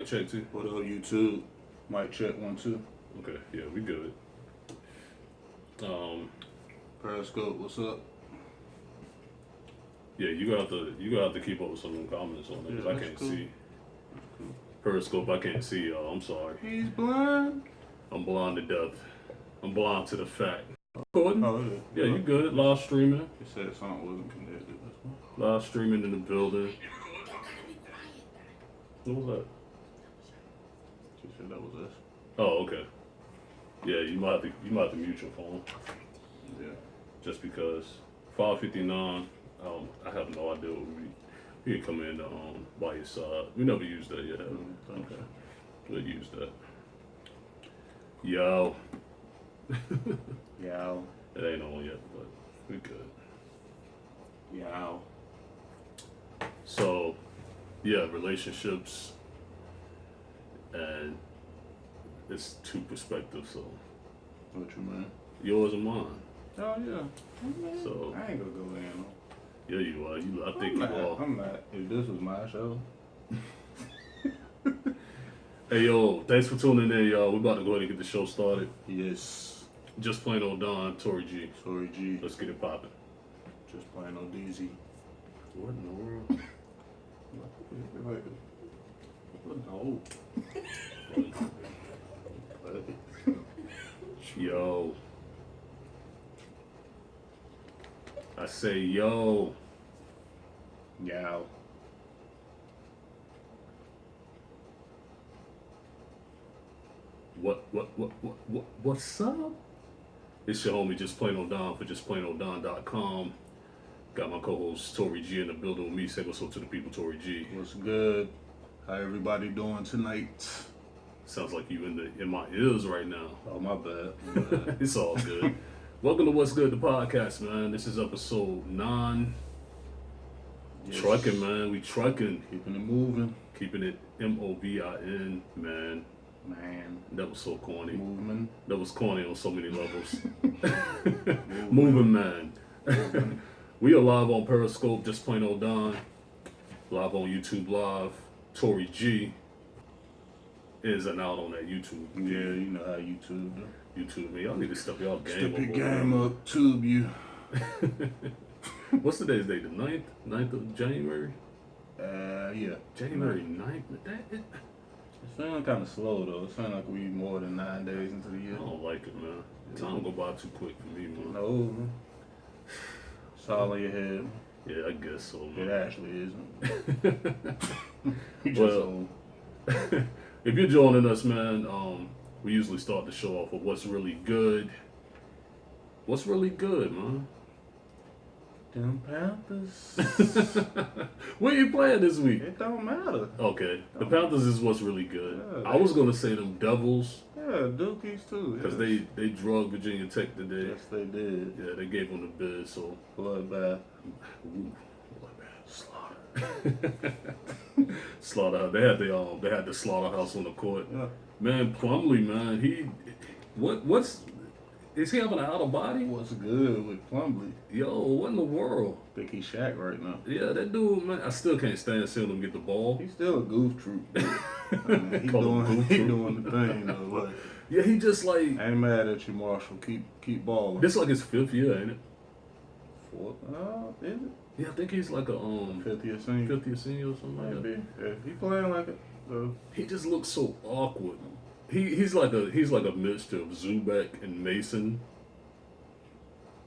Check two. What up, YouTube? Mic check 1 2. Okay, yeah, we good. Periscope, what's up? Yeah, you got to keep up with some of them comments on it because Yeah, I that's can't cool. see Cool. Periscope. I can't see y'all. I'm sorry. He's blind. I'm blind to death. I'm blind to the fact. Recording? Oh, yeah. Yeah, you good? Live streaming. You said something wasn't connected. That's why. Live streaming in the building. What was that? She said that was us. Oh, okay. Yeah, you might have to mute your phone Yeah. just because 5:59. I have no idea what we can come in by your side. We never used that yet. Have we? Okay. We'll use that. Yo. Yow. It ain't on yet, but we good. Yow. So, yeah, relationships, and it's two perspectives. So, What you mean? yours and mine. Oh, yeah. So, I ain't gonna go in on. yeah, you are. I think you are. I'm not. If this was my show. Hey, yo, thanks for tuning in, y'all. We're about to go ahead and get the show started. Yes. Just plain old Don, Tory G. Sorry, G. Let's get it popping. Just playing on DZ. What in the world? No. Yo. I say, yo. Yow. What's up? It's your homie, Just Plain Old Don for JustPlainOldDon.com. Got my co-host Tory G in the building with me. Say what's up to the people, Tory G. What's good? How everybody doing tonight? Sounds like you in my ears right now. Oh, my bad. It's all good. Welcome to What's Good, the podcast, man. This is episode 9. Yes. Trucking, man. We trucking. Keeping it moving. Keeping it MOVIN, man. Man. That was so corny. Moving. That was corny on so many levels. Moving, man. Moving. We are live on Periscope, Just Plain Old Don. Live on YouTube Live. Tory G is and out on that YouTube. Yeah, you know how YouTube do. YouTube, man. Y'all need to step y'all game Step your up. game up, tube you. What's today's date? The 9th? 9th of January? Yeah. January 9th? It's feeling kind of slow, though. It's feeling like we more than 9 days into the year. I don't like it, man. Time go by too quick for me, man. No, man. It's all in your head. Yeah, I guess so, It man. actually isn't. You just Well, old. if you're joining us, man, we usually start the show off with what's really good. What's really good, man? Them Panthers. What you playing this week? It don't matter. Okay, the Panthers is what's really good. Yeah, I was gonna say them Devils Yeah, Dookies too. because yes. they drug Virginia Tech today. Yes, they did. Yeah, they gave them the bid, so Bloodbath. ooh, slaughter. Slaughterhouse. They had the slaughterhouse on the court. Yeah. Man, Plumlee, man, what's is he having an out of body? What's good with Plumlee? Yo, what in the world? Think he's Shaq right now. Yeah, that dude, man, I still can't stand seeing him get the ball. He's still a goof troop. I mean, Call him goof he troop. doing the thing though. Like, Yeah, he just like I ain't mad at you, Marshall. Keep balling. this like his 5th year, ain't it? Fourth? Is it? Yeah, I think he's like a 50th senior. 50th senior or something like that. Maybe. Yeah, he playing like it. So He just looks so awkward. He's like a mixture of Zubac and Mason.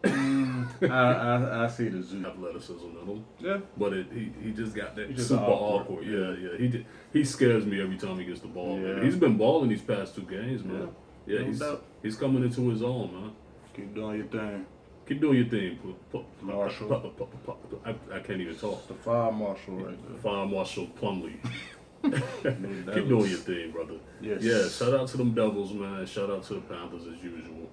I see the zoo. Athleticism in him, Yeah. but he just got that He's just super awkward. awkward. Yeah. He scares me every time he gets the ball. Man. Yeah. He's been balling these past 2 games, man. Yeah, No doubt. he's coming into his own, man. Keep doing your thing. Keep doing your thing, Marshall. I can't even talk. It's the fire marshal right there. Fire Marshal Plumlee. No Keep Devils. doing your thing, brother. Yes. Yeah, shout out to them Devils, man. Shout out to the Panthers as usual.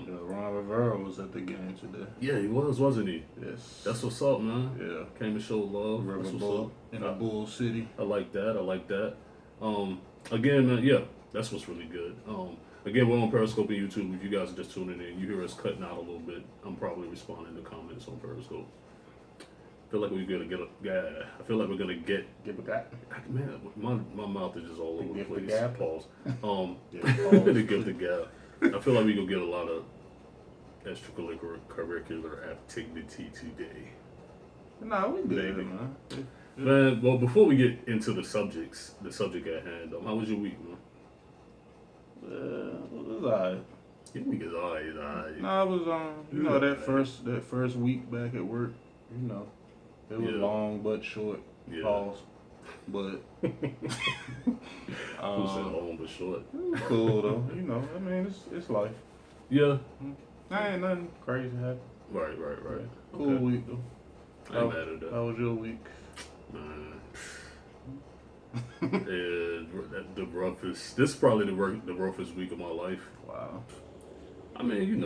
Yeah, Ron Rivera was at the game today. Yeah, he was, wasn't he? Yes. That's what's up, man. Yeah. Came to show love. River That's what's Bull up. in the Bull City. I like that. Again, man, yeah, that's what's really good. Again, we're on Periscope and YouTube. If you guys are just tuning in, you hear us cutting out a little bit. I'm probably responding to comments on Periscope. feel like we're gonna get a yeah. I feel like we're gonna get Give a guy. man. My mouth is just all over the gift of place. gab? Pause. Yeah, pause. The gift of gab. I feel like we gonna get a lot of extracurricular activity today. Nah, we good, Maybe. man. Man, well, before we get into the subject at hand, how was your week, man? It was alright. Your week is alright. Nah, it was you know that first week back at work, you know, it was Yeah. long but short. Yeah. Pause. But Who said long but short? it was cool though. You know, I mean it's life. Yeah. Ain't nothing crazy happened. Right. Cool Okay. week though. I ain't mad at that. How was your week? Man. The roughest. This is probably the roughest week of my life. Wow. I mean, you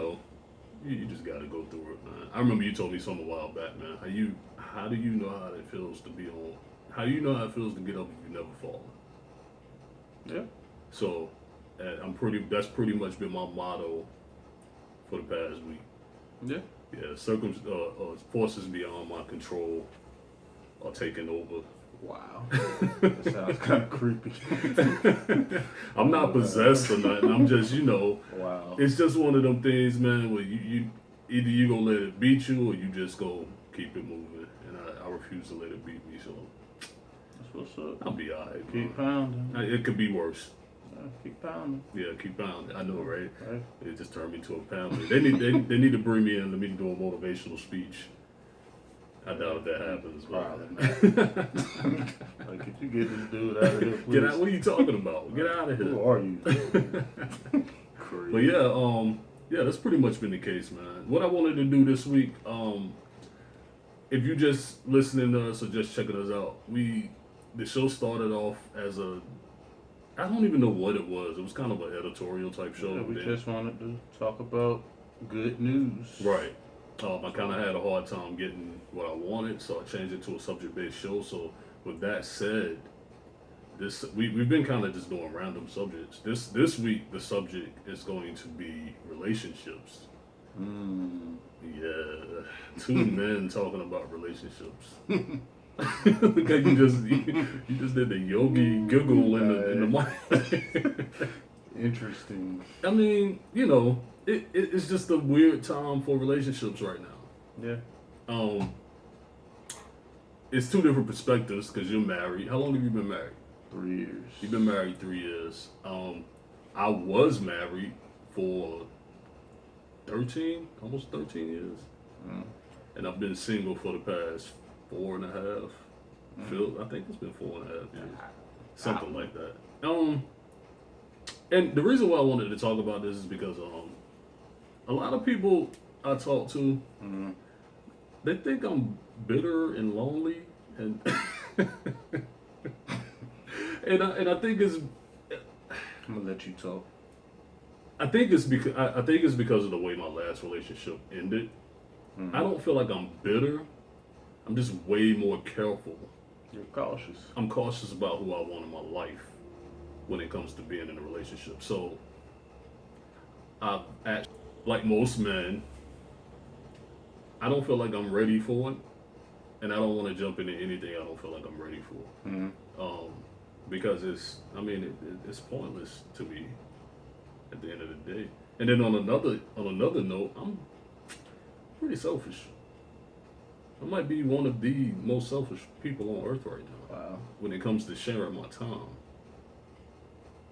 just gotta go through it, man. I remember you told me something a while back, man. How do you know how it feels to be on? How you know how it feels to get up if you never fall? Yeah. So, that's pretty much been my motto for the past week. Yeah. Yeah, forces beyond my control are taking over. Wow. That sounds kind of creepy. I'm not possessed or nothing. I'm just, Wow. it's just one of them things, man, where you either you gonna let it beat you or you just go keep it moving. And I refuse to let it beat me, so That's what's up. I'll be alright. Keep pounding. It could be worse. Keep pounding. Yeah, keep pounding. I know, right? Right. It just turned me to a pounder. They need to bring me in. Let me do a motivational speech. I doubt if that happens. Probably not. Like, could you get this dude out of here, please? Get out! What are you talking about? Get out of here! Who are you? But yeah, that's pretty much been the case, man. What I wanted to do this week, if you just listening to us or just checking us out, the show started off as I don't even know what it was. It was kind of an editorial type show. Yeah, we just wanted to talk about good news. Right. I kind of had a hard time getting what I wanted, so I changed it to a subject-based show. So with that said, we've been kind of just doing random subjects. This week the subject is going to be relationships. Yeah, two men talking about relationships. Look how you just did the yogi giggle in the mic. Interesting. I mean, it's just a weird time for relationships right now. Yeah. It's two different perspectives because you're married. How long have you been married? 3 years. You've been married 3 years. I was married for 13, almost 13 years. And I've been single for the past 4.5. I think it's been 4.5 years. Something like that. And the reason why I wanted to talk about this is because a lot of people I talk to, they think I'm bitter and lonely, and and I think it's. I'm gonna let you talk. I think it's because of the way my last relationship ended. I don't feel like I'm bitter. I'm just way more careful. You're cautious. I'm cautious about who I want in my life when it comes to being in a relationship. So, like most men, I don't feel like I'm ready for it, and I don't want to jump into anything I don't feel like I'm ready for. Because it's pointless to me at the end of the day. And then on another note, I'm pretty selfish. I might be one of the most selfish people on earth right now. Wow. When it comes to sharing my time.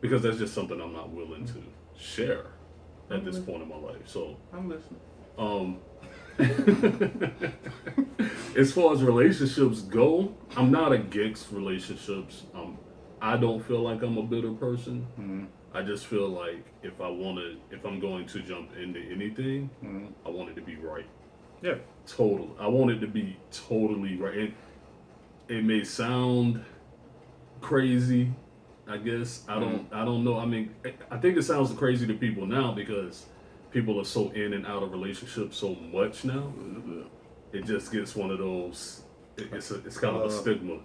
Because that's just something I'm not willing to share at this point in my life. So I'm listening. As far as relationships go, I'm not against relationships. I don't feel like I'm a bitter person. I just feel like if I'm going to jump into anything, I want it to be right. Yeah. Total. I want it to be totally right. And it may sound crazy, I guess. I don't know. I mean, I think it sounds crazy to people now because people are so in and out of relationships so much now. It just gets one of those. It's kind of a stigma.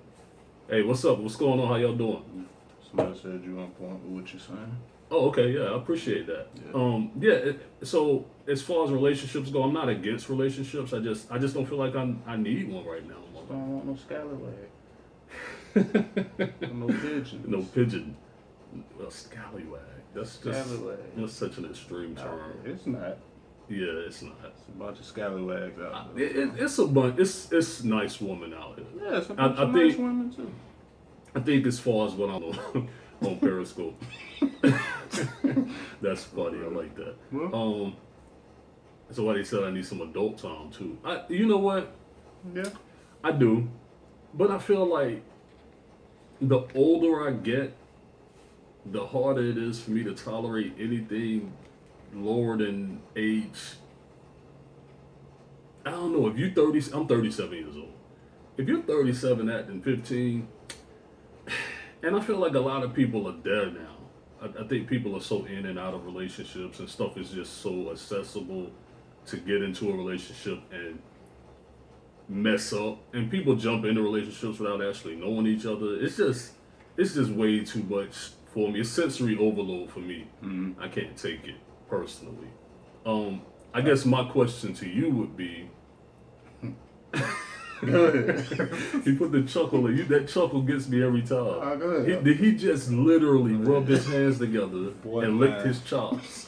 Hey, what's up? What's going on? How y'all doing? Somebody said you on point with what you're saying. Oh, okay, yeah, I appreciate that. So as far as relationships go, I'm not against relationships. I just don't feel like I need one right now. I don't want no scallywag. No pigeons. No pigeon. Well, scallywag. That's just Scallywag. that's such an extreme term. It's not. Yeah, it's not. It's a bunch of scallywags out there. It's a bunch. It's nice women out here. Yeah, it's a bunch of think- nice women too. I think as far as what I'm on Periscope, that's funny. I like that. Well, Somebody said I need some adult time too. You know what? yeah. I do, but I feel like the older I get, the harder it is for me to tolerate anything lower than age. I don't know. If you're 30, I'm 37 years old. If you're 37 acting 15, and I feel like a lot of people are there now. I think people are so in and out of relationships, and stuff is just so accessible to get into a relationship and mess up. And people jump into relationships without actually knowing each other. It's just way too much for me. It's sensory overload for me. Mm-hmm. I can't take it personally. I guess my question to you would be, Go ahead. he put the chuckle in you. That chuckle gets me every time. Go ahead. Did he just literally rub his hands together Boy, and lick man. his chops?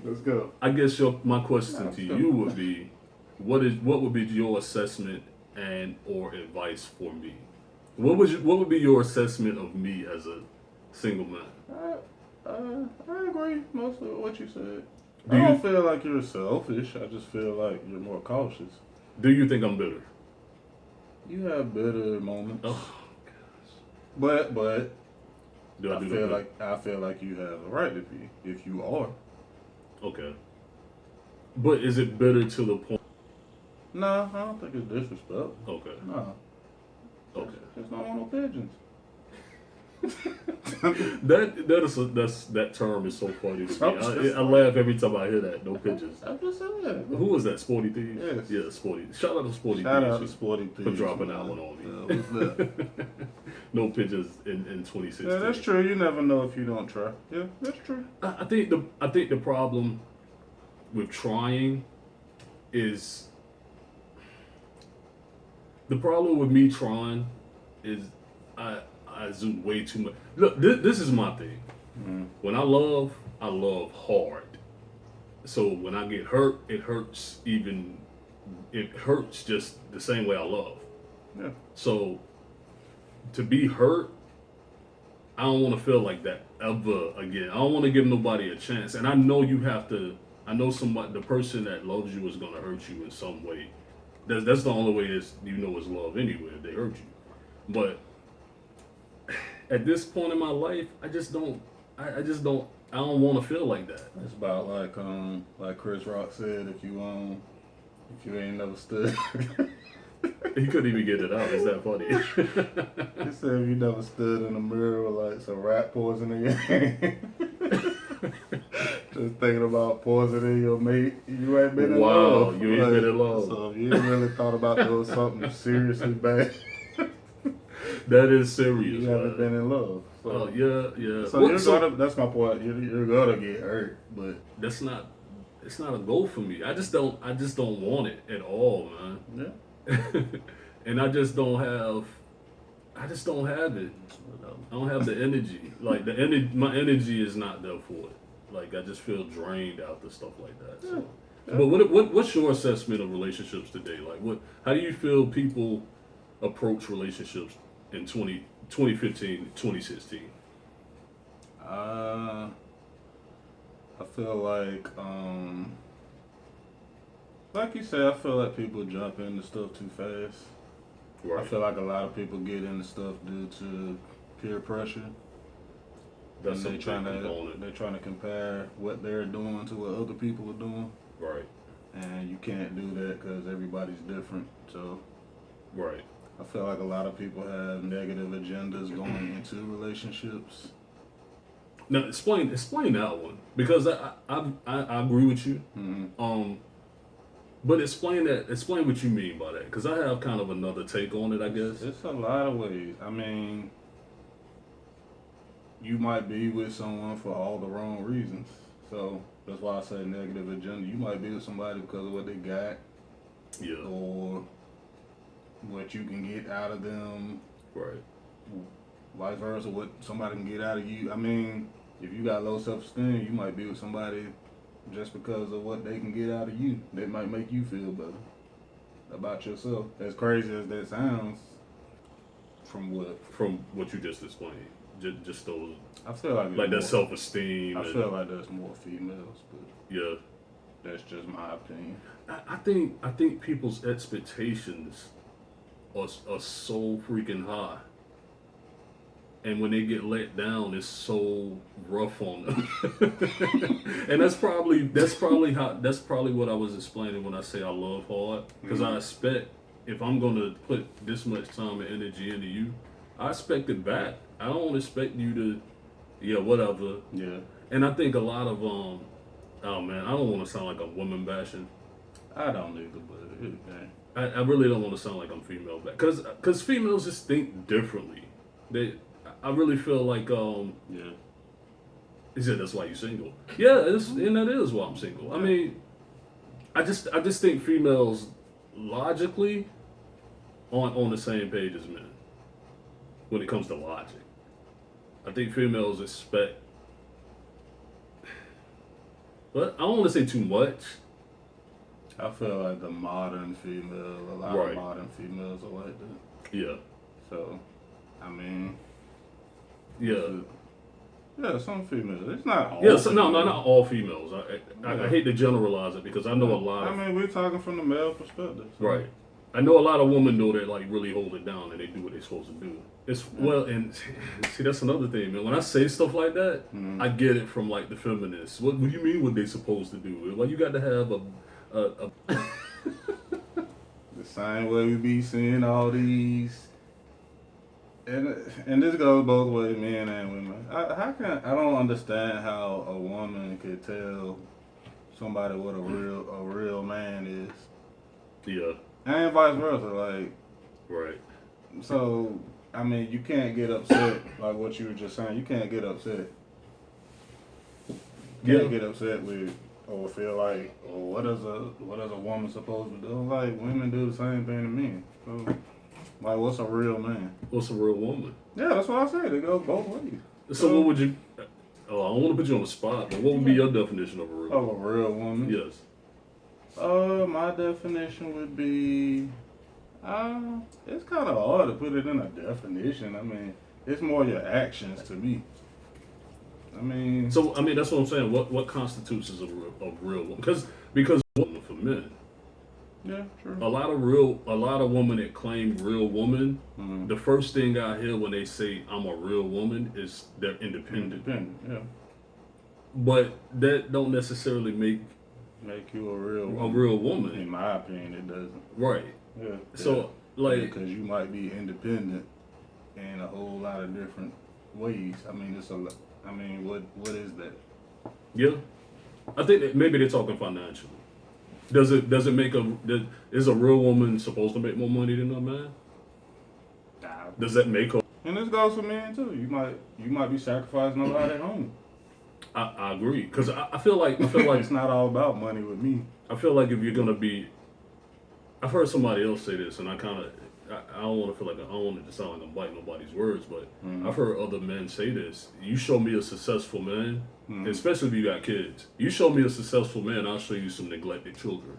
Let's go. I guess my question to you would be, what would be your assessment and or advice for me? What would be your assessment of me as a single man? I agree mostly with what you said. Do I you- don't feel like you're selfish. I just feel like you're more cautious. Do you think I'm bitter? You have bitter moments, Oh, but do I I do feel that? like you have a right to be if you are. Okay. But is it bitter to the point? No, I don't think it's disrespectful. Okay. No, Okay. just don't want no pigeons. That term is so funny to me. I laugh every time I hear that. No pigeons. I'm just saying. Who was that? Sporty Thieves? Yes. Yeah, Sporty. Shout out to Sporty Shout Thieves out to Sporty Thieves for dropping man. that one on me. Yeah, what's that? No pigeons in 2016. Yeah, that's true. You never know if you don't try. Yeah, that's true. I think the problem with trying is the problem with me trying is I zoom way too much. Look, this is my thing. Mm-hmm. When I love hard. So when I get hurt, it hurts just the same way I love. Yeah. So to be hurt, I don't want to feel like that ever again. I don't want to give nobody a chance. And I know the person that loves you is going to hurt you in some way. That's the only way is love anyway, if they hurt you. But at this point in my life, I don't want to feel like that. It's about like Chris Rock said, if you ain't never stood. He couldn't even get it out. Is that funny? He said if you never stood in the mirror with like some rat poison in your hand. Just thinking about poisoning your mate, you ain't been in love. Wow, you ain't been in love. So if you ain't really thought about doing something seriously bad, That is serious. you haven't man. been in love. So, Yeah. so that's my point. You're gonna get hurt, but It's not a goal for me. I just don't want it at all, man. yeah. And I just don't have it. I don't have the energy. Like my energy is not there for it. Like I just feel drained after stuff like that. So. Yeah. But what's your assessment of relationships today? Like how do you feel people approach relationships in 2015, 2016? I feel like you said, I feel like people jump into stuff too fast. I Right. feel like a lot of people get into stuff due to peer pressure. That's and a big component. they're trying to compare what they're doing to what other people are doing, Right. and you can't do that because everybody's different. So Right. I feel like a lot of people have negative agendas going into relationships. Now explain that one because I agree with you. Mm-hmm. But explain what you mean by that because I have kind of another take on it. I guess. It's a lot of ways. I mean, you might be with someone for all the wrong reasons. So that's why I say negative agenda. You might be with somebody because of what they got, Yeah. or what you can get out of them. Right. Vice versa, what somebody can get out of you. I mean, if you got low self-esteem, you might be with somebody just because of what they can get out of you. That might make you feel better about yourself. As crazy as that sounds, from what you just explained, just those I feel like, like that self-esteem. I feel like there's more females, but yeah, that's just my opinion. I think people's expectations are so freaking high, and when they get let down, it's so rough on them. And that's probably what I was explaining when I say I love hard, because I expect, if I'm gonna put this much time and energy into you, I expect it back. I don't expect you to, whatever. Yeah. And I think a lot of oh man, I don't want to sound like I'm woman bashing. I don't either, but okay. I really don't want to sound like I'm female back, because females just think differently. I really feel like Yeah. he said that's why you're single. Yeah, and that is why I'm single. I mean, I just think females logically on the same page as men when it comes to logic. I think females expect, but I don't want to say too much. I feel like the modern female, a lot Right. of modern females are like that. Yeah. So, I mean, Yeah. yeah, some females. It's not all. Yeah, so no, females. not all females. I hate to generalize it, because I know a lot of, I mean, we're talking from the male perspective. So. right. I know a lot of women know that, like, really hold it down and they do what they're supposed to do. It's well, and see, that's another thing, man. When I say stuff like that, I get it from like the feminists. What do you mean? What they supposed to do? Well, you got to have a The same way we be seeing all these, and this goes both ways, men and women. I don't understand how a woman could tell somebody what a real man is, yeah, and vice versa. Like, right, so I mean, you can't get upset like what you were just saying. You can't get upset. You can't get upset with, or feel like, oh, what is a woman supposed to do? Like, women do the same thing to men. So, like, what's a real man? What's a real woman? Yeah, that's what I said. It goes both ways. So what would you? Oh, I don't want to put you on the spot, but what would be your definition of a real? Of a real woman? Yes. My definition would be, it's kind of hard to put it in a definition. I mean, it's more your actions to me. I mean, So I mean, that's what I'm saying. What constitutes as a real woman? Because woman for men. yeah, true. A lot of women that claim real woman, the first thing I hear when they say I'm a real woman is they're independent. Yeah. But that don't necessarily make Make you a real a woman. real woman. In my opinion, it doesn't. Right. Yeah. So like, because you might be independent in a whole lot of different ways. I mean, what is that? yeah, I think that maybe they're talking financially. Does it make is a real woman supposed to make more money than a man? Nah. Does that make her? And this goes for men too. You might be sacrificing a lot at home. I agree, because I feel like It's not all about money with me. I feel like if you're gonna be, I've heard somebody else say this, and I don't want to feel like I don't want it to sound like I'm biting nobody's words, but I've heard other men say this. You show me a successful man, especially if you got kids. You show me a successful man, I'll show you some neglected children.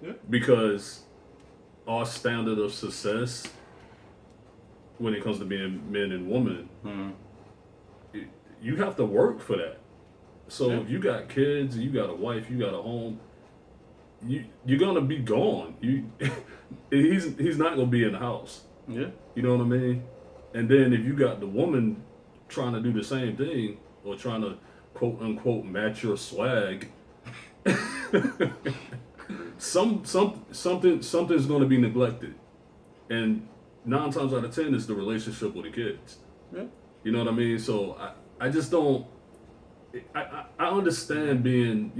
Yeah. Because our standard of success, when it comes to being men and women, you have to work for that. So if you got kids, you got a wife, you got a home, you're gonna be gone. He's not gonna be in the house. Yeah. You know what I mean? And then if you got the woman trying to do the same thing, or trying to quote unquote match your swag, something's gonna be neglected. And 9 times out of 10 it's the relationship with the kids. Yeah. You know what I mean? So I just don't. I understand being,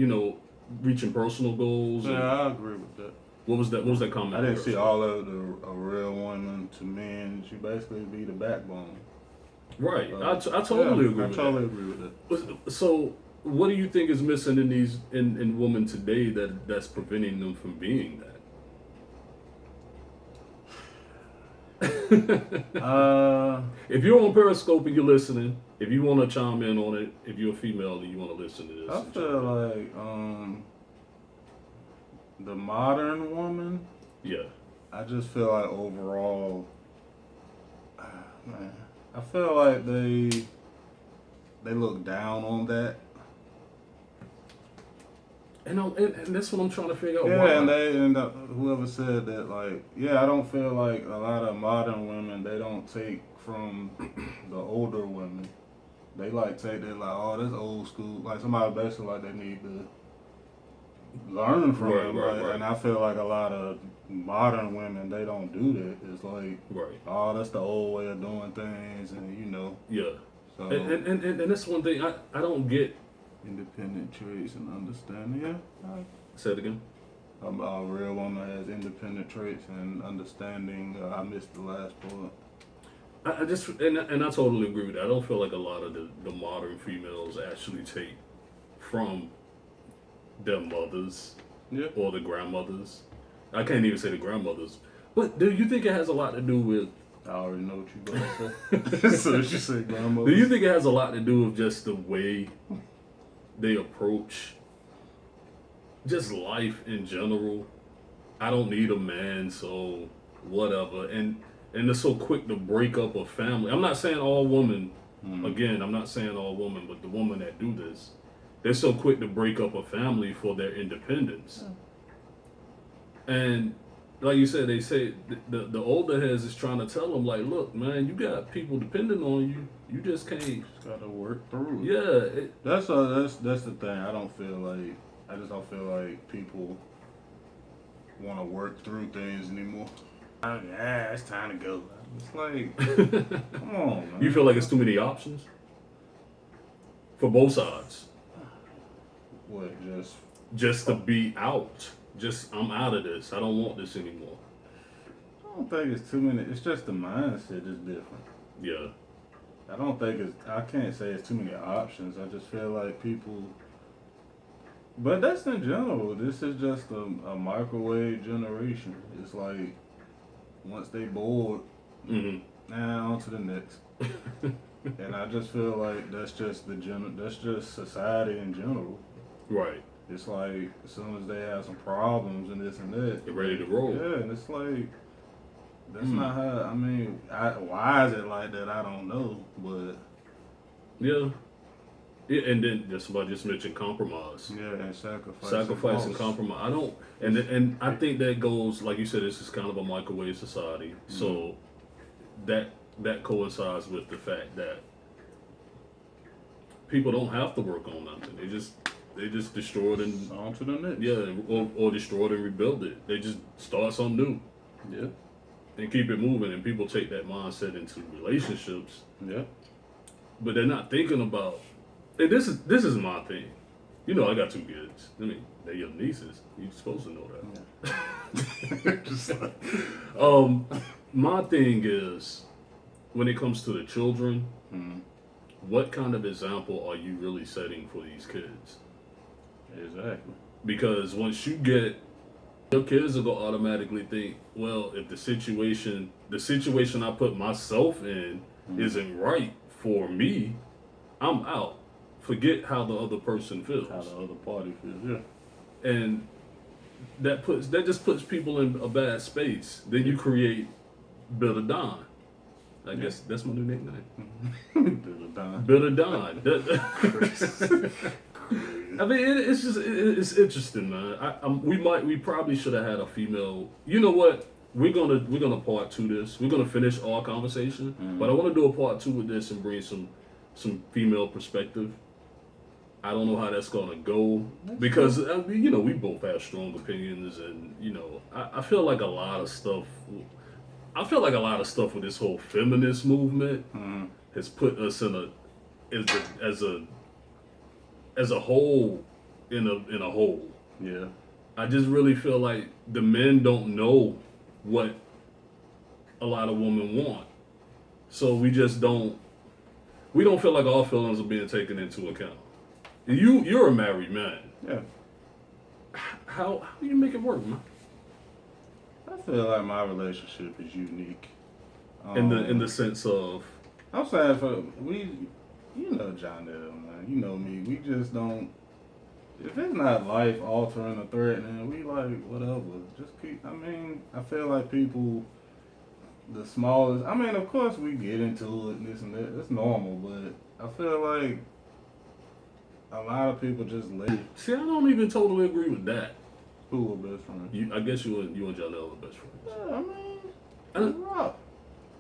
reaching personal goals. Yeah, I agree with that. What was that comment? I didn't see all of a real woman to men. She basically be the backbone. Right. I totally agree I with totally that. agree with that. So, what do you think is missing in these in women today that's preventing them from being that? If you're on Periscope and you're listening, if you want to chime in on it, if you're a female and you want to listen to this, I feel like the modern woman. Yeah. I just feel like overall, man, I feel like they look down on that. And that's what I'm trying to figure out. Yeah, why. and whoever said that, like, yeah, I don't feel like a lot of modern women, they don't take from the older women. They like take that, like, oh, that's old school. Like somebody basically like they need to learn from it. Right. And I feel like a lot of modern women, they don't do that. It's like, oh, that's the old way of doing things, and you know. Yeah. So and that's one thing I don't get. Independent traits and understanding. Yeah. Say it again. A real woman has independent traits and understanding. I missed the last part. I just and I totally agree with that. I don't feel like a lot of the modern females actually take from their mothers or the grandmothers. I can't even say the grandmothers. But do you think it has a lot to do with? I already know what you're going to say. So she said grandmothers. Do you think it has a lot to do with just the way they approach just life in general? I don't need a man, so whatever. And they're so quick to break up a family. I'm not saying all women, again, I'm not saying all women, but the women that do this, they're so quick to break up a family for their independence. And like you said, they say the older heads is trying to tell them, like, look, man, you got people depending on you. You just can't. Just gotta work through it. Yeah. That's the thing. I just don't feel like people want to work through things anymore. Yeah, it's time to go. It's like, come on, man. You feel like it's too many options for both sides. What, just to be out? Just, I'm out of this. I don't want this anymore. I don't think it's too many. It's just the mindset is different. Yeah. I can't say it's too many options. I just feel like people, but that's in general. This is just a microwave generation. It's like, once they bored, on to the next. And I just feel like that's just society in general. Right. It's like as soon as they have some problems and this and that, they're ready to roll. Yeah, and it's like that's not how. I mean, why is it like that? I don't know, but yeah. And then somebody just mentioned compromise. Yeah, and sacrifice and compromise. I don't, and I think that goes, like you said, this is kind of a microwave society. So that coincides with the fact that people don't have to work on nothing. They just destroy it and on to the next. Yeah, or destroy it and rebuild it. They just start something new. Yeah. And keep it moving, and people take that mindset into relationships. Yeah. But they're not thinking about. And this is my thing. You know, I got 2 kids. I mean, they're your nieces. You're supposed to know that. Yeah. My thing is, when it comes to the children, what kind of example are you really setting for these kids? Exactly. Because once you get, your kids are gonna automatically think, well, if the situation I put myself in isn't right for me, I'm out. Forget how the other person feels. How the other party feels, yeah. And that just puts people in a bad space. Then you create Bitter Don. I guess that's my new nickname. Bitter Don. I mean, it's interesting, man. We probably should have had a female. You know what? We're gonna part 2 this. We're gonna finish our conversation, but I want to do a part 2 with this and bring some female perspective. I don't know how that's gonna go because you know, we both have strong opinions, and you know, I feel like a lot of stuff. I feel like a lot of stuff with this whole feminist movement has put us in as a whole in a hole. Yeah. I just really feel like the men don't know what a lot of women want, so we just don't we don't feel like our feelings are being taken into account. You're a married man. Yeah. How do you make it work, man? I feel like my relationship is unique. In the sense of, I'm saying you know John L, man. You know me. We just don't. If it's not life altering or threatening, we like whatever. Just keep. I mean, I feel like people, the smallest. I mean, of course we get into it and this and that. That's normal, but I feel like a lot of people just let it. see, I don't even totally agree with that. Who are best friends? I guess you and Janelle are best friends. Yeah, I mean, I it's don't- rough.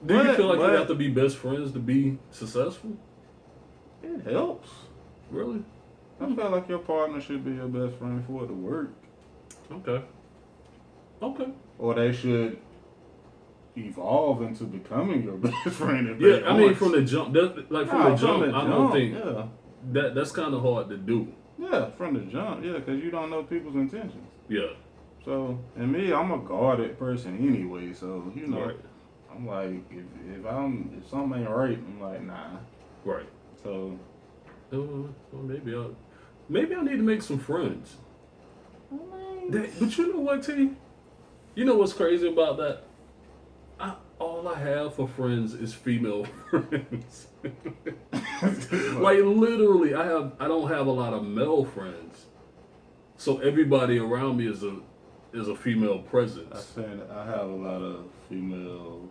Do you feel like but- you have to be best friends to be successful? It helps. Really? I feel like your partner should be your best friend for it to work. Okay. Okay. Or they should evolve into becoming your best friend. If Yeah, they I mean, want. from the jump, from the jump, I don't think Yeah, that's kind of hard to do. yeah, from the jump, yeah, because you don't know people's intentions. Yeah. So, and me, I'm a guarded person anyway. So, you know, Right. I'm like, if something ain't right, I'm like, nah. Right. So, Well, maybe I need to make some friends. I mean, But you know what, T? You know what's crazy about that? All I have for friends is female friends. Like literally, I don't have a lot of male friends. So everybody around me is a female I presence. said I have a lot of female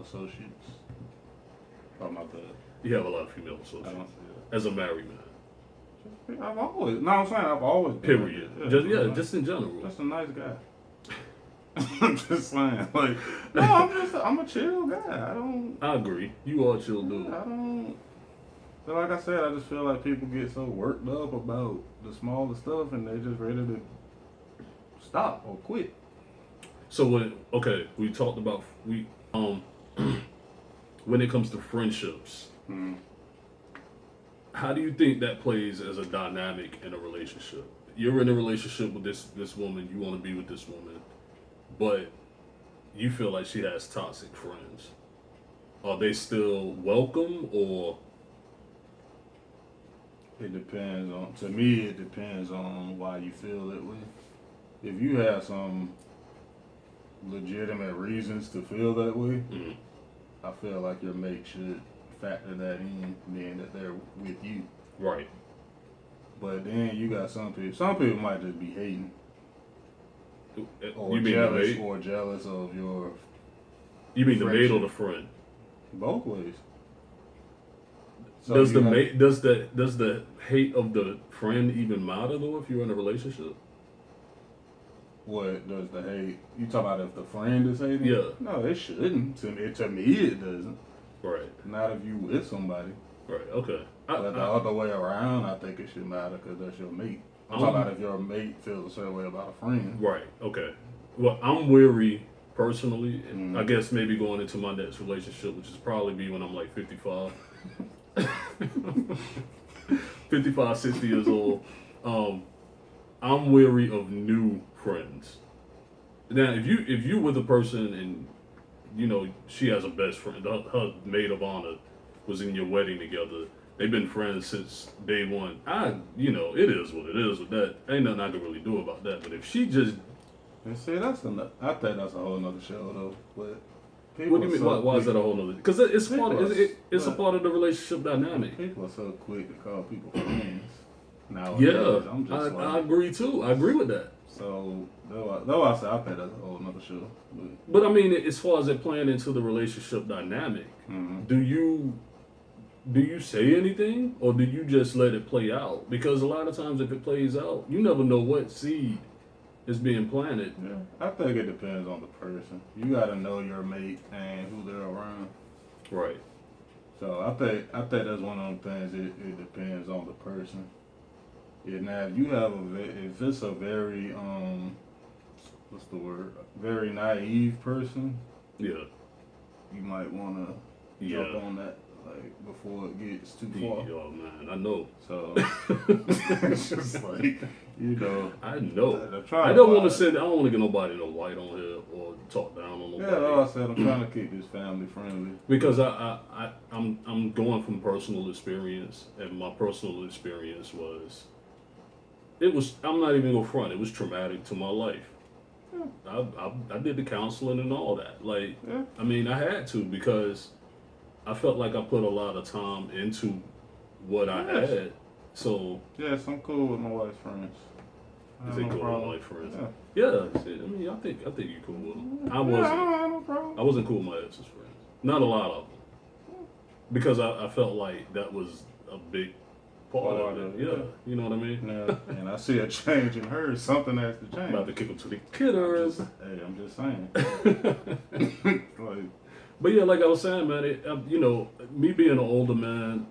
associates. Oh my bad. You have a lot of female I associates don't see as a married man. that. I've always. No, I'm saying I've always. been like Period. that. Just in general. Just a nice guy. I'm just saying, like, no, I'm a chill guy. I don't. I agree. You are a chill dude. I don't. But like I said, I just feel like people get so worked up about the smallest stuff, and they're just ready to stop or quit. So we talked about when it comes to friendships, how do you think that plays as a dynamic in a relationship? You're in a relationship with this woman, you want to be with this woman, but you feel like she has toxic friends. Are they still welcome, or It depends on. To me, it depends on why you feel that way. If you have some legitimate reasons to feel that way, Mhm. I feel like your mate should factor that in, being that they're with you. right? But then you got some people. Some people might just be hating or You mean jealous the mate? or jealous of your You mean the mate or friendship. the friend? both ways. So Does you the have- mate does the hate of the friend even matter though if you're in a relationship? What does the hate? You talk about if the friend is hating? Yeah. No, it shouldn't. To me, it doesn't. Right. Not if you with somebody. Right. Okay. But the other way around, I think it should matter because that's your mate. I'm talking about if your mate feels a certain way about a friend. Right. Okay. Well, I'm weary personally, and Mhm. I guess maybe going into my next relationship, which is probably be when I'm like 55, 55, 60 years old. I'm weary of new friends. Now, if you with a person and you know she has a best friend, her maid of honor was in your wedding together. They've been friends since day one. It is what it is with that. Ain't nothing I can really do about that. But if she just, And see, I think that's a whole nother show though. But people what do you are mean? so Why is quick- that a whole nother? Because it's part. People are- It's a part of the relationship dynamic. People are so quick to call people friends nowadays. Yeah, I'm just I like, agree too. I agree with that. so though I say I think that's a whole nother show. But I mean, as far as it playing into the relationship dynamic, Mhm. do you say anything or do you just let it play out? Because a lot of times, if it plays out, you never know what seed is being planted. Yeah, I think it depends on the person. You got to know your mate and who they're around. Right. So I think that's one of them things. It depends on the person. Yeah. Now, if you have if it's a very what's the word? Very naive person, Yeah. you might want to Yeah. jump on that like before it gets too far. Oh man, I know. So it's just like, you know. I know. I don't want to get nobody no white on here or talk down on nobody. Yeah, like I said, I'm trying to keep this family friendly. Because I'm going from personal experience, and my personal experience was, I'm not even gonna front, it was traumatic to my life. Yeah. I did the counseling and all that. Like, yeah. I mean, I had to, because I felt like I put a lot of time into what I had. So yes, I'm cool with my wife's friends. Is it cool with my wife's friends? Yeah. I mean, I think you cool with them. I wasn't cool with my ex's friends. Not a lot of them, because I felt like that was a big part of it. Yeah, you know what I mean. Yeah. And I see a change in her. Something has to change. About to kick them to the kidders. I'm just saying. Like, but yeah, like I was saying, man, you know, me being an older man,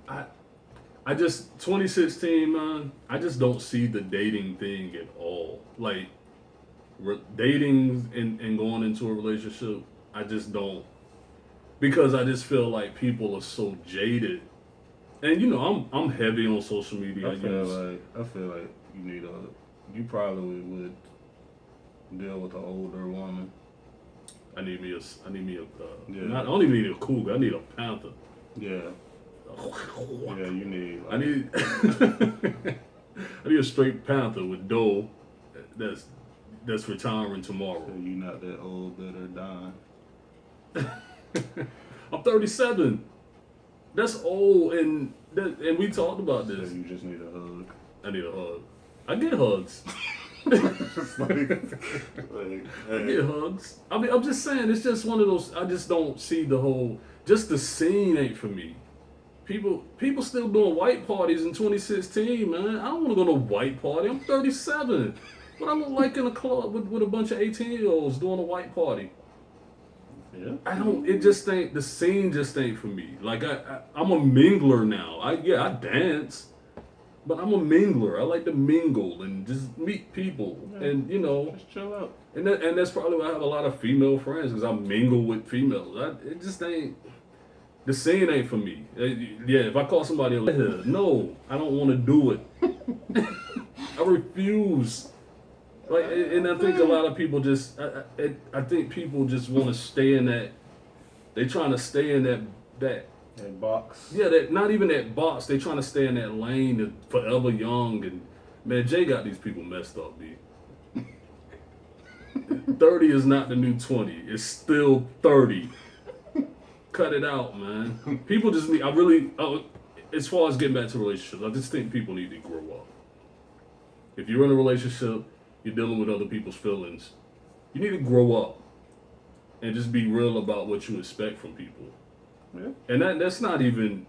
I just 2016, man, I just don't see the dating thing at all. Like, dating and going into a relationship, I just don't, because I just feel like people are so jaded. And you know, I'm heavy on social media. I feel like you probably would deal with an older woman. I need me a I don't even need a cougar. I need a panther. Yeah. Yeah, you need. I need a straight panther with doe that's retiring tomorrow. So you not that old that are dying. I'm 37. That's old, and we talked about this. So you just need a hug. I need a hug. I get hugs. I get hugs. I mean, I'm just saying, it's just one of those. I just don't see just the scene ain't for me. People still doing white parties in 2016, man. I don't want to go to a white party. I'm 37. What I look like in a club with a bunch of 18-year-olds doing a white party. Yeah. It just ain't, the scene just ain't for me. Like, I'm a mingler now. I dance, but I'm a mingler. I like to mingle and just meet people, and you know, just chill out. And that's probably why I have a lot of female friends, because I mingle with females. It just ain't, the scene ain't for me. Yeah, if I call somebody no, I don't want to do it. I refuse. Like, and I think a lot of people just, I think people just want to stay in that, they trying to stay in that box. Yeah, not even that box. They trying to stay in that lane, of forever young. And man, Jay got these people messed up, B. 30 is not the new 20. It's still 30. Cut it out, man. People just need, as far as getting back to relationships, I just think people need to grow up. If you're in a relationship, you're dealing with other people's feelings, you need to grow up and just be real about what you expect from people. Yeah. And that's not even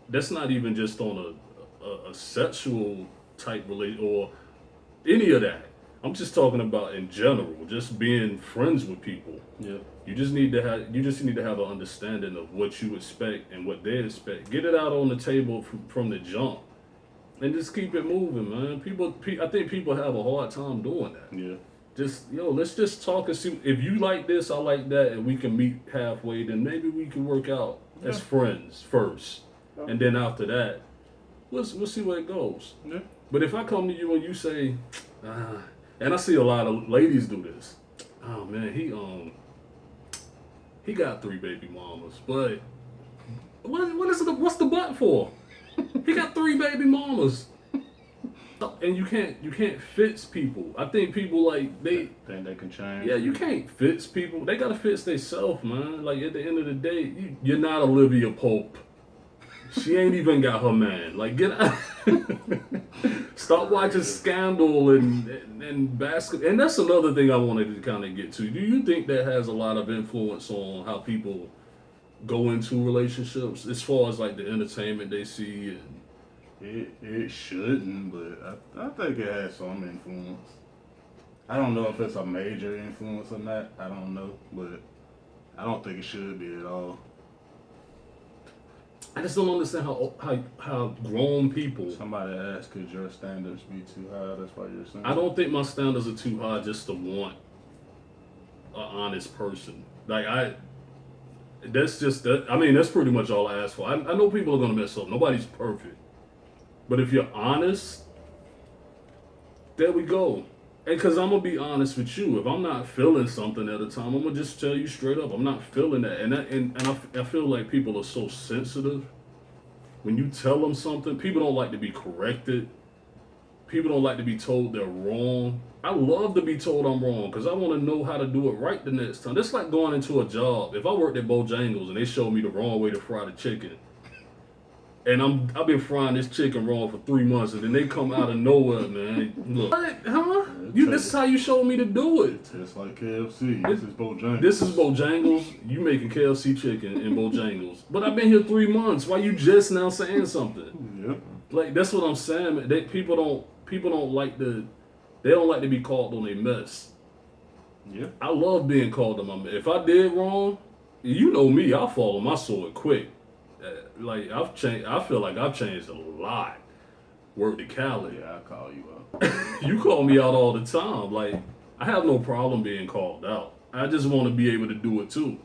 just on a sexual type relation or any of that. I'm just talking about in general, just being friends with people. Yeah. You just need to have an understanding of what you expect and what they expect. Get it out on the table from the jump. And just keep it moving, man. I think people have a hard time doing that. Yeah. Let's just talk and see. If you like this, I like that, and we can meet halfway, then maybe we can work out as friends first. Yeah. And then after that, we'll see where it goes. Yeah. But if I come to you and you say, and I see a lot of ladies do this. Oh man, he got 3 baby mamas, but what's the but for? He got 3 baby mamas, and you can't fix people. I think people think they can change. Yeah, you can't fix people. They gotta fix themselves, man. Like, at the end of the day, you're not Olivia Pope. She ain't even got her man. Like, get out. Stop watching Scandal and basketball. And that's another thing I wanted to kind of get to. Do you think that has a lot of influence on how people go into relationships, as far as like the entertainment they see? And it shouldn't, but I think it has some influence. I don't know if it's a major influence or not. I don't know, but I don't think it should be at all. I just don't understand how grown people. Somebody asked, could your standards be too high? That's why you're saying. I don't think my standards are too high just to want an honest person. Like, That's just that. I mean, that's pretty much all I ask for. I know people are gonna mess up. Nobody's perfect, but if you're honest, there we go. And because I'm gonna be honest with you, if I'm not feeling something at a time, I'm gonna just tell you straight up, I'm not feeling that. I feel like people are so sensitive. When you tell them something, people don't like to be corrected. People don't like to be told they're wrong. I love to be told I'm wrong because I want to know how to do it right the next time. That's like going into a job. If I worked at Bojangles and they showed me the wrong way to fry the chicken, and I've been frying this chicken wrong for 3 months, and then they come out of nowhere, man. Look, what? Huh? This is how you showed me to do it. It's like KFC. This is Bojangles. This is Bojangles. You making KFC chicken in Bojangles, but I've been here 3 months. Why you just now saying something? Yep. Like that's what I'm saying. People don't like to. They don't like to be called on their mess. Yeah. I love being called on my mess. If I did wrong, you know me, I'll fall on my sword quick. Like I've changed. I feel like I've changed a lot. Word to Cali. Yeah, I call you out. You call me out all the time. Like I have no problem being called out. I just want to be able to do it too.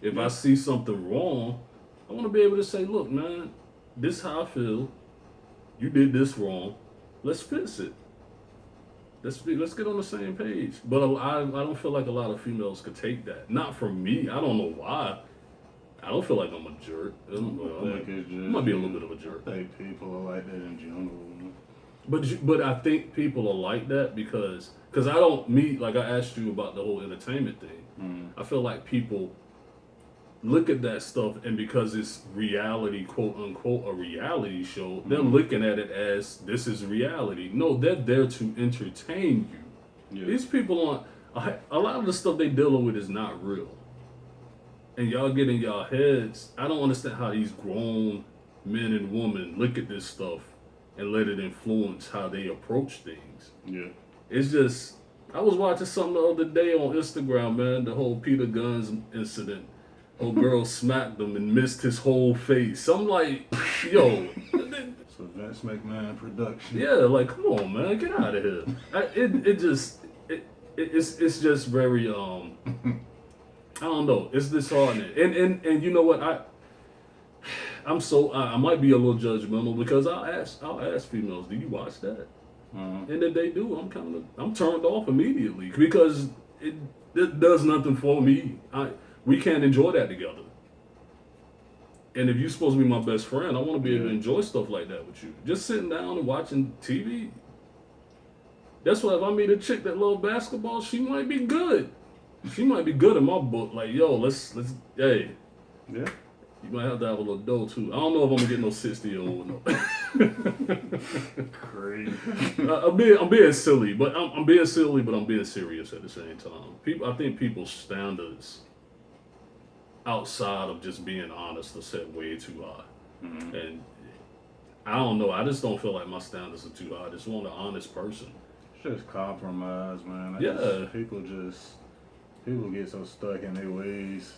If I see something wrong, I want to be able to say, "Look, man, this is how I feel. You did this wrong. Let's fix it. Let's get on the same page." But I don't feel like a lot of females could take that. Not from me. I don't know why. I don't feel like I'm a jerk. I might be a little bit of a jerk. I think people are like that in general. But I think people are like that because I don't meet, like I asked you about the whole entertainment thing. I feel like people look at that stuff, and because it's reality, quote unquote, a reality show, they're looking at it as this is reality. No, they're there to entertain you. Yeah. These people aren't. A lot of the stuff they dealing with is not real. And y'all get in y'all heads. I don't understand how these grown men and women look at this stuff and let it influence how they approach things. Yeah. It's just, I was watching something the other day on Instagram, man, the whole Peter Guns incident. Old girl smacked him and missed his whole face. I'm like, yo. It's a Vince McMahon production. Yeah, like, come on, man, get out of here. It's just very, I don't know. It's disheartening. And you know what? I might be a little judgmental because I'll ask females, do you watch that? And if they do, I'm turned off immediately because it does nothing for me. We can't enjoy that together. And if you're supposed to be my best friend, I want to be able to enjoy stuff like that with you. Just sitting down and watching TV. That's why if I meet a chick that loves basketball, she might be good. She might be good in my book. Like, yo, let's hey. Yeah. You might have to have a little dough too. I don't know if I'm gonna get no 60-year-old. No. Crazy. I'm being silly, but I'm being silly, but I'm being serious at the same time. I think people's standards outside of just being honest are set way too high, and I don't know. I just don't feel like my standards are too high. I just want an honest person. It's just compromise, man. People get so stuck in their ways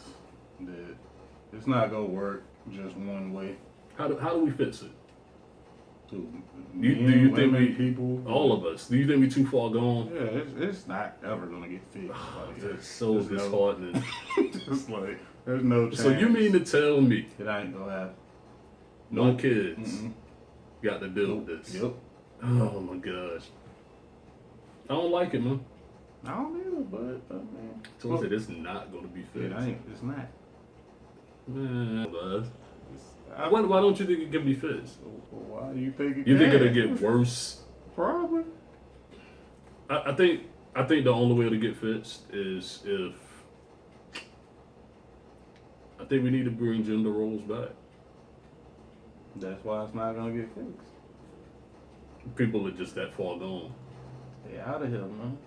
that it's not gonna work just one way. How do we fix it? Do Do you think people, all of us? Do you think we too far gone? Yeah, it's not ever gonna get fixed. That's so disheartening. Just like there's no chance. So you mean to tell me it ain't gonna happen? No kids got to deal with this? Yep. Oh my gosh. I don't like it, man. I don't either, but man. So I said it's not gonna be fixed. It ain't. It's not. Man, why don't you think it can be fixed? Why do you think it You can? think it'll get worse? Probably. I think the only way to get fixed is if I think we need to bring gender roles back. That's why it's not gonna get fixed. People are just that far gone. They out of here, man.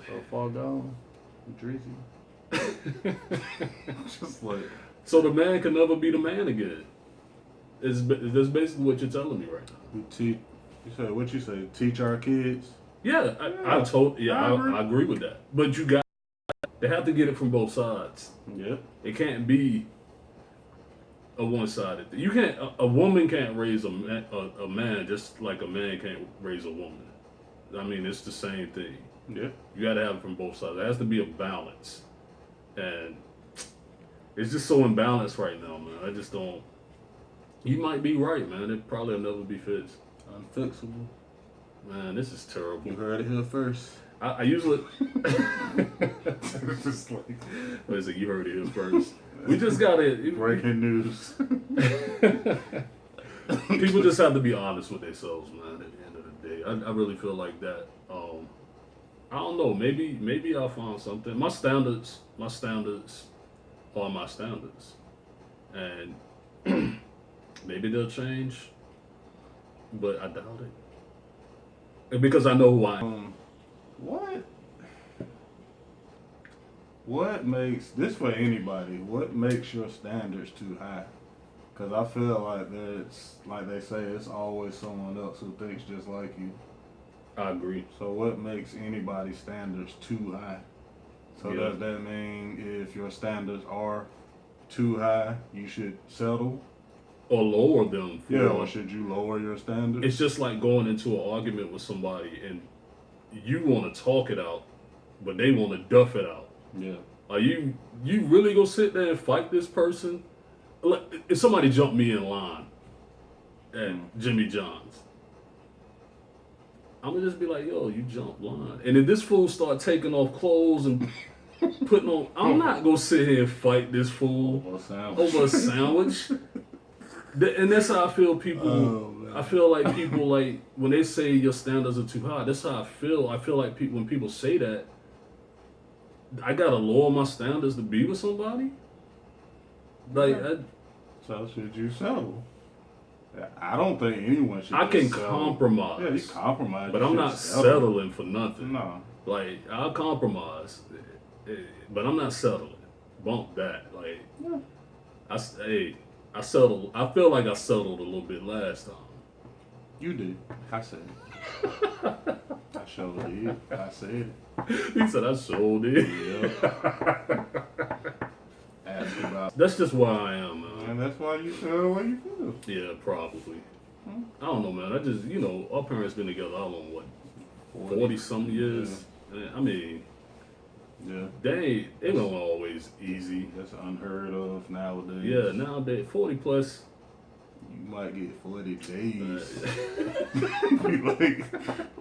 So far gone. Drizzy. Just like. So the man can never be the man again. That's basically what you're telling me right now. You said what you say? Teach our kids. Yeah, I agree with that. But they have to get it from both sides. Yeah. It can't be a one-sided thing. You can't. A woman can't raise a man just like a man can't raise a woman. I mean, it's the same thing. Yeah. You got to have it from both sides. There has to be a balance, and it's just so imbalanced right now, man. I just don't. You might be right, man. It probably will never be fixed. Unfixable. Man, this is terrible. You heard it here first. I usually. It's just like, What is it? You heard it here first. We just gotta. breaking news. People just have to be honest with themselves, man. At the end of the day, I really feel like that. I don't know. Maybe I'll find something. My standards are my standards, and maybe they'll change, but I doubt it. And because I know who I am. What makes this for anybody? What makes your standards too high? Because I feel like it's like they say, it's always someone else who thinks just like you. I agree. So what makes anybody's standards too high? So Yeah. does that mean if your standards are too high, you should settle? Or lower them. Or should you lower your standards? It's just like going into an argument with somebody and you want to talk it out, but they want to duff it out. Yeah. Are you really gonna sit there and fight this person? Like, if somebody jumped me in line at Jimmy John's, I'm gonna just be like, yo, you jumped line. And if this fool start taking off clothes and putting on, I'm not gonna sit here and fight this fool over a sandwich. And that's how I feel people. I feel like people, like, when they say your standards are too high, that's how I feel. I feel like when people say that, I gotta lower my standards to be with somebody. Like, So should you settle? I don't think anyone should. I can settle. compromise. Yeah, you compromise. But You I'm should not settle. settling for nothing. No. Like, I'll compromise, but I'm not settling. Bump that. Like, I settled. I feel like I settled a little bit last time. You did. I said it. I sure did. I said it. He said I sure did. Yeah. Ask about. That's just where I am, man. And that's why you feel the way you feel. Yeah, probably. I don't know, man. I just, our parents been together, I don't know, what, 40-some years? I mean, Yeah. they don't always easy. That's unheard of nowadays. Yeah, nowadays, 40 plus. You might get 40 days.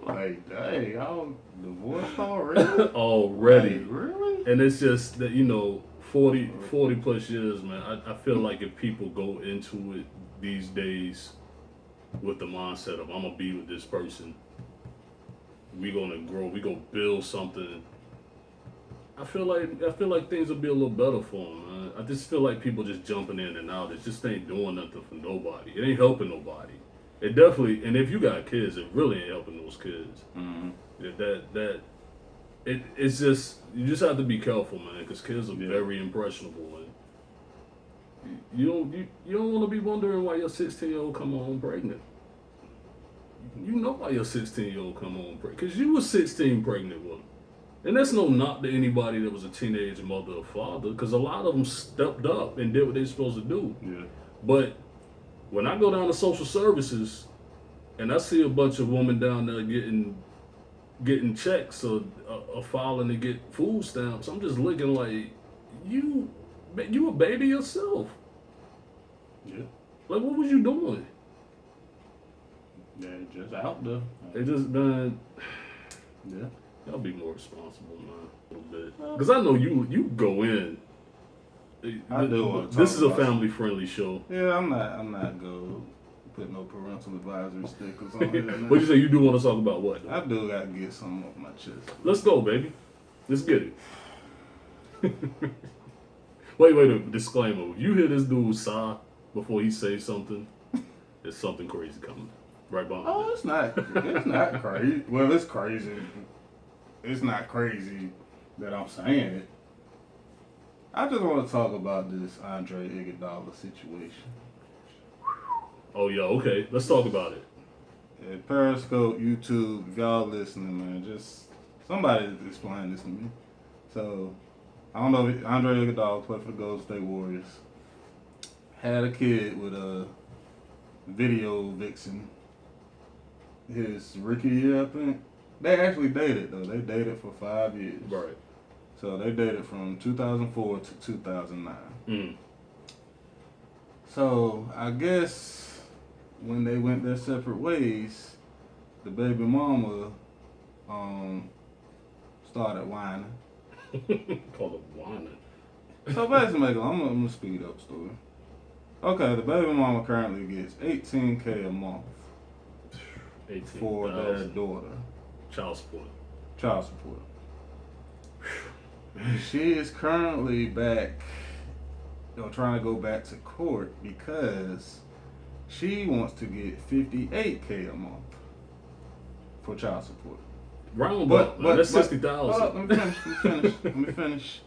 like, dang, y'all divorced already? Already. Like, really? And it's just that, 40 plus years, man. I feel like if people go into it these days with the mindset of, I'm going to be with this person, we going to grow, we going to build something, I feel like things will be a little better for them, man. I just feel like people just jumping in and out. It just ain't doing nothing for nobody. It ain't helping nobody. It definitely, and if you got kids, it really ain't helping those kids. Mm-hmm. It's just, you just have to be careful, man, because kids are very impressionable, and you don't want to be wondering why your 16-year-old come home pregnant. You know why your 16-year-old come home pregnant, because you was 16 pregnant with him. And that's no knock to anybody that was a teenage mother or father, because a lot of them stepped up and did what they supposed to do. Yeah. But when I go down to social services and I see a bunch of women down there getting checks or filing to get food stamps, I'm just looking like, you a baby yourself. Yeah. Like, what was you doing? Yeah, just out there. It just, man, Yeah. y'all be more responsible, man, a little bit. Because I know you go in. I do want to This talk is a about family-friendly show. Yeah, I'm not going to put no parental advisory stickers on here. What you say? You do want to talk about what? I do got to get something off my chest. Let's go, baby. Let's get it. Wait, a disclaimer. If you hear this dude sigh before he says something, there's something crazy coming. Right behind Oh, it. it's not crazy. Well, it's crazy. It's not crazy that I'm saying it. I just want to talk about this Andre Iguodala situation. Oh, yeah, okay. Let's talk about it. At Periscope, YouTube, if y'all listening, man, just somebody explain this to me. So, I don't know if Andre Iguodala played for the Golden State Warriors. Had a kid with a video vixen. His rookie year, I think. They actually dated, though. They dated for 5 years. Right. So they dated from 2004 to 2009. Mm. So I guess when they went their separate ways, the baby mama started whining. Call it whining. So basically, I'm gonna speed up the story. Okay, the baby mama currently gets $18K a month 18 for their daughter. child support. Child support. She is currently back, trying to go back to court because she wants to get $58K a month for child support. Round up, man. That's 60,000. Let me finish.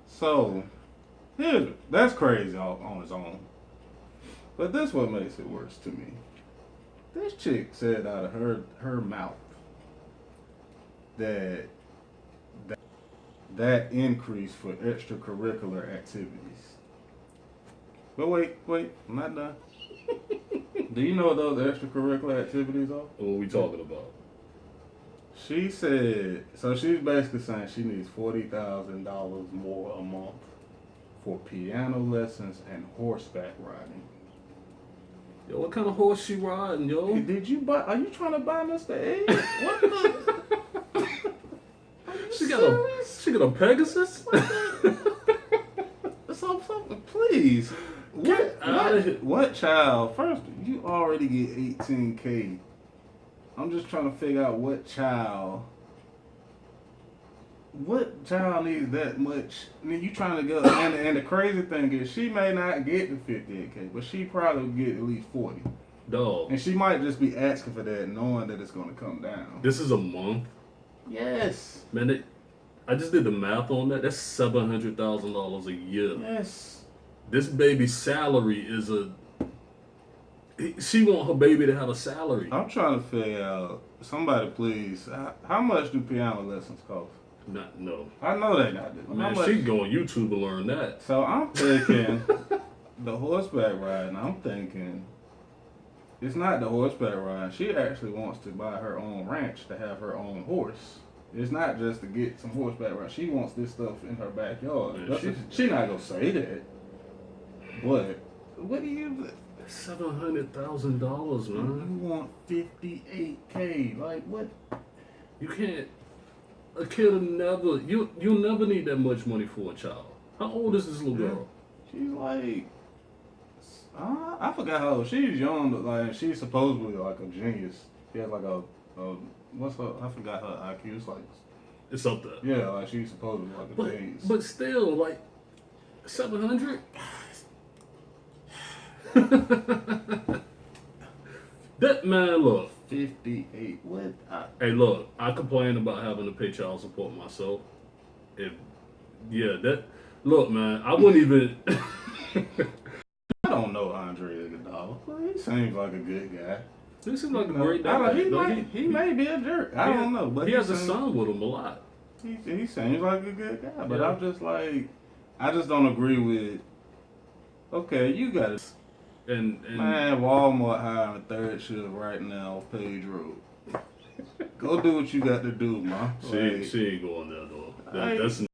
So, that's crazy on its own. But this what makes it worse to me. This chick said out of her mouth that increase for extracurricular activities. But wait, I'm not done. Do you know what those extracurricular activities are? What are we talking about? She said, so she's basically saying she needs $40,000 more a month for piano lessons and horseback riding. Yo, what kind of horse she riding, yo? Are you trying to buy Mr. A? What the? She got a Pegasus? Please. What? What child? First, you already get $18K. I'm just trying to figure out what child needs that much. I mean, you trying to go, and the crazy thing is, she may not get the $58K, but she probably will get at least 40. Dog. And she might just be asking for that, knowing that it's going to come down. This is a month? Yes. Man, I just did the math on that. That's $700,000 a year. Yes. This baby's salary is she want her baby to have a salary. I'm trying to figure out, somebody please, how much do piano lessons cost? No. I know they not. Man, she can go on YouTube and learn that. So I'm thinking, the horseback riding, I'm thinking, it's not the horseback riding. She actually wants to buy her own ranch to have her own horse. It's not just to get some horseback riding. She wants this stuff in her backyard. Man, she not going to say that. But, what do you... $700,000, man. You want $58K. Like, what? You can't. A kid will never. You'll never need that much money for a child. How old is this little girl? She's like, I forgot how old. She's young, but like she's supposedly like a genius. She has like a what's her? I forgot her IQ. It's like It's up there. yeah, like she's supposedly like a genius. But still, like 700. That man, look. 58. What? Hey, look. I complain about having to pay child support myself. Look, man. I wouldn't even. I don't know Andre Iguodala. He seems like a good guy. He seems like a great guy. He may be a jerk. I don't know, but he has a son with him a lot. He seems like a good guy, but Yeah. I'm just like, I just don't agree with. Okay, you got it. And Man, Walmart hiring a third shift right now off Page Road. Go do what you got to do, man. she ain't going there though. That's